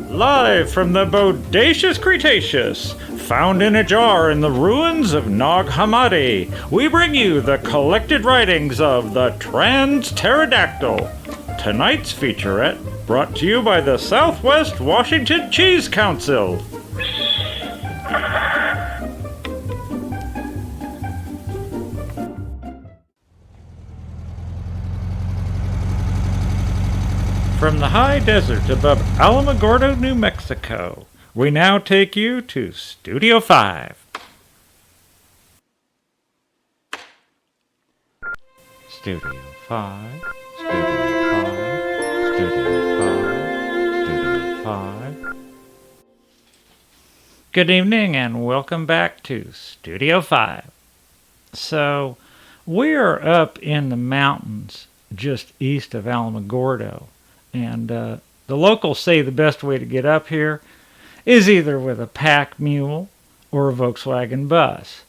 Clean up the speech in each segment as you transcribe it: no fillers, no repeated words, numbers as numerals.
Live from the Bodacious Cretaceous, found in a jar in the ruins of Nag Hammadi, we bring you the collected writings of the Trans-Pterodactyl. Tonight's featurette brought to you by the Southwest Washington Cheese Council. From the high desert above Alamogordo, New Mexico, we now take you to Studio 5. Studio 5, Studio 5, Studio 5, Studio 5. Good evening and welcome back to Studio 5. So, we're up in the mountains just east of Alamogordo. And the locals say the best way to get up here is either with a pack mule or a Volkswagen bus.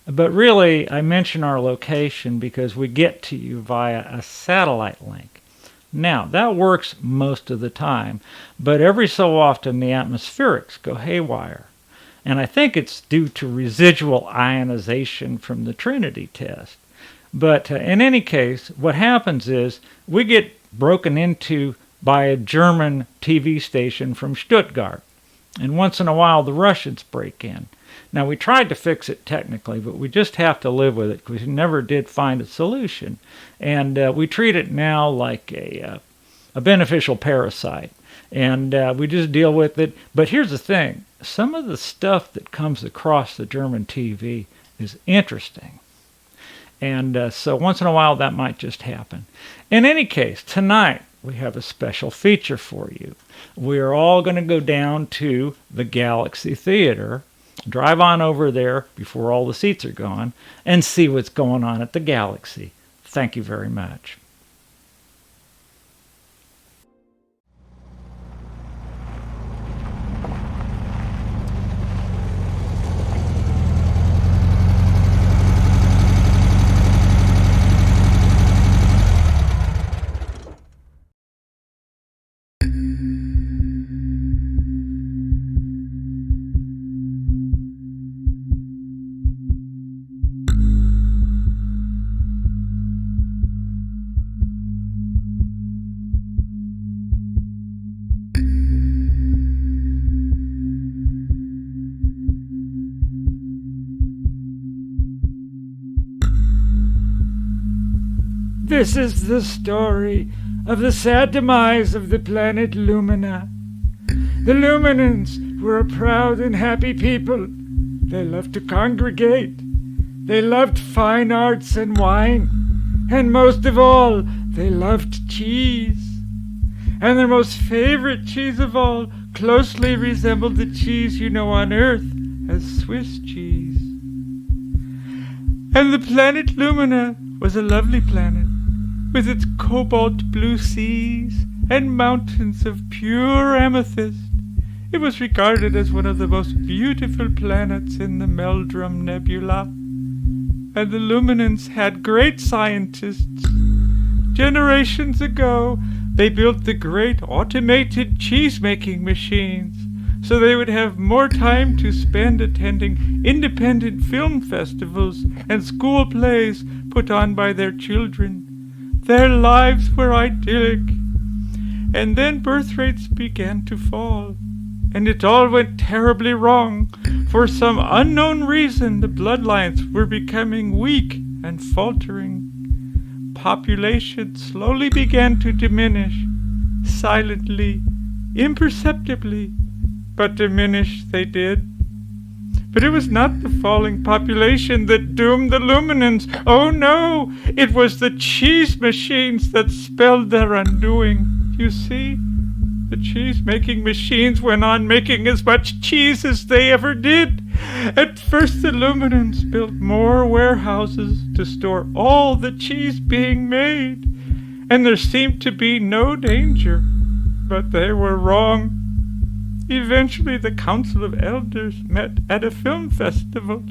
But really, I mention our location because we get to you via a satellite link. Now, that works most of the time, but every so often the atmospherics go haywire. And I think it's due to residual ionization from the Trinity test. But in any case, what happens is we get broken into by a German TV station from Stuttgart. And once in a while, the Russians break in. Now, we tried to fix it technically, but we just have to live with it because we never did find a solution. And we treat it now like a beneficial parasite. And we just deal with it. But here's the thing. Some of the stuff that comes across the German TV is interesting. And so once in a while, that might just happen. In any case, tonight, we have a special feature for you. We are all going to go down to the Galaxy Theater, drive on over there before all the seats are gone, and see what's going on at the Galaxy. Thank you very much. This is the story of the sad demise of the planet Lumina. The Luminans were a proud and happy people. They loved to congregate. They loved fine arts and wine. And most of all, they loved cheese. And their most favorite cheese of all closely resembled the cheese you know on Earth as Swiss cheese. And the planet Lumina was a lovely planet, with its cobalt blue seas and mountains of pure amethyst. It was regarded as one of the most beautiful planets in the Meldrum Nebula. And the Luminans had great scientists. Generations ago, they built the great automated cheese-making machines, so they would have more time to spend attending independent film festivals and school plays put on by their children. Their lives were idyllic. And then birth rates began to fall. And it all went terribly wrong. For some unknown reason, the bloodlines were becoming weak and faltering. Population slowly began to diminish, silently, imperceptibly, but diminish they did. But it was not the falling population that doomed the Luminans. Oh no, it was the cheese machines that spelled their undoing. You see, the cheese-making machines went on making as much cheese as they ever did. At first the Luminans built more warehouses to store all the cheese being made, and there seemed to be no danger. But they were wrong. Eventually, the Council of Elders met at a film festival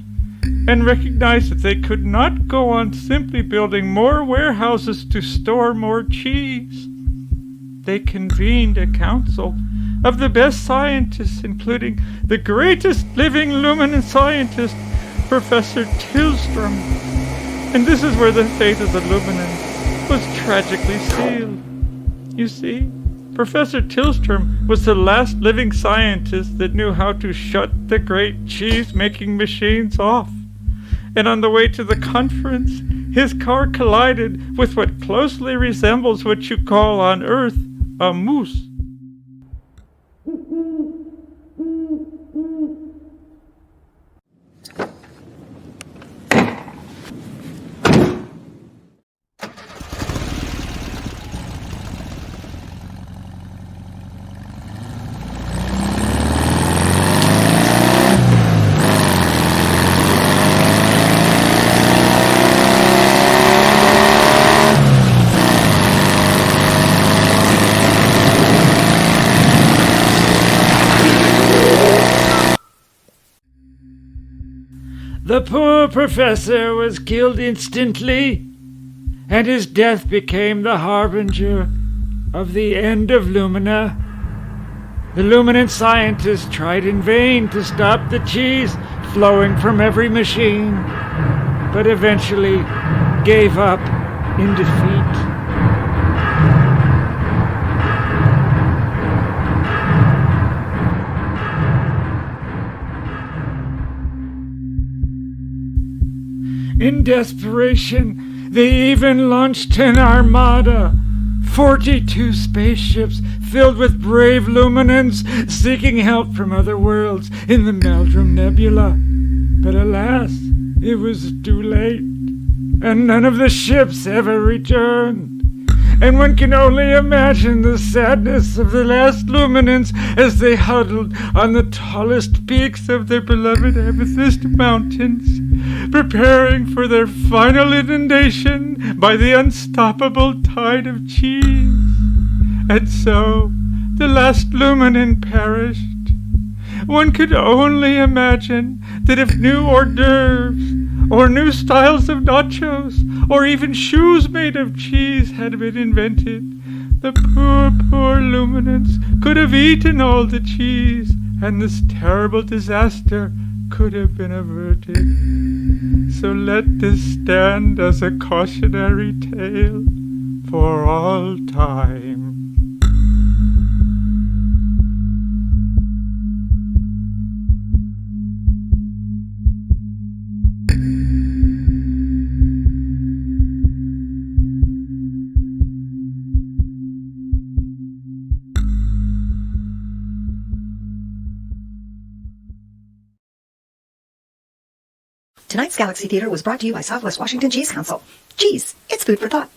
and recognized that they could not go on simply building more warehouses to store more cheese. They convened a council of the best scientists, including the greatest living luminous scientist, Professor Tillstrom. And this is where the fate of the luminance was tragically sealed. You see, Professor Tillstrom was the last living scientist that knew how to shut the great cheese-making machines off. And on the way to the conference, his car collided with what closely resembles what you call on Earth a moose. The poor professor was killed instantly, and his death became the harbinger of the end of Lumina. The luminant scientists tried in vain to stop the cheese flowing from every machine, but eventually gave up in defeat. In desperation, they even launched an armada, 42 spaceships filled with brave luminants seeking help from other worlds in the Meldrum Nebula. But alas, it was too late, and none of the ships ever returned. And one can only imagine the sadness of the last luminants as they huddled on the tallest peaks of their beloved Amethyst Mountains, preparing for their final inundation by the unstoppable tide of cheese. And so, the last luminant perished. One could only imagine that if new hors d'oeuvres, or new styles of nachos, or even shoes made of cheese had been invented, the poor luminants could have eaten all the cheese, and this terrible disaster could have been averted. So let this stand as a cautionary tale for all time. Tonight's Galaxy Theater was brought to you by Southwest Washington Cheese Council. Cheese, it's food for thought.